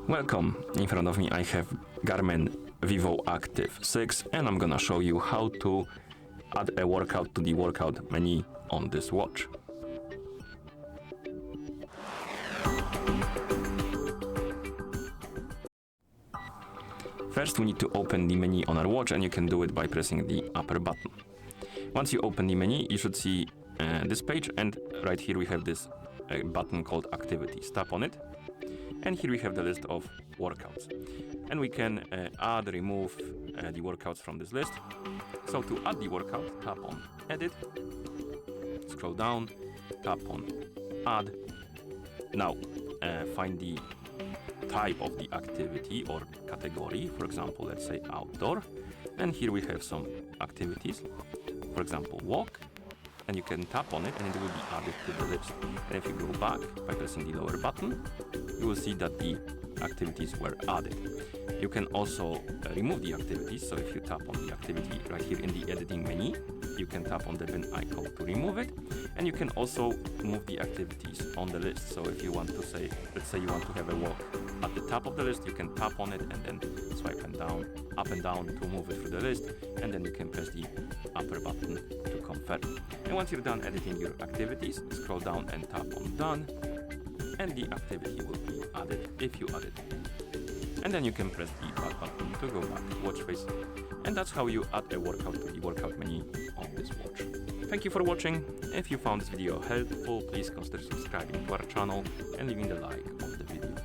Welcome. In front of me I have GARMIN Vivoactive 6 and I'm gonna show you how to add a workout to the workout menu on this watch. First we need to open the menu on our watch, and you can do it by pressing the upper button. Once you open the menu, you should see this page, and right here we have this button called Activities. Tap on it, and here we have the list of workouts. And we can add, remove the workouts from this list. So to add the workout, tap on Edit, scroll down, tap on Add. Now find the type of the activity or category, for example, let's say outdoor. And here we have some activities, for example, walk. And you can tap on it and it will be added to the list. And if you go back by pressing the lower button, you will see that the activities were added. You can also remove the activities. So if you tap on the activity right here in the editing menu, you can tap on the bin icon to remove it. And you can also move the activities on the list. So if you want to say, let's say you want to have a walk at the top of the list, you can tap on it and then swipe up and down to move it through the list. And then you can press the upper button to confirm. And once you're done editing your activities, scroll down and tap on Done. And the activity will be added if you add it. And then you can press the back button to go back to watch face. And that's how you add a workout to the workout menu on this watch. Thank you for watching. If you found this video helpful, please consider subscribing to our channel and leaving a like on the video.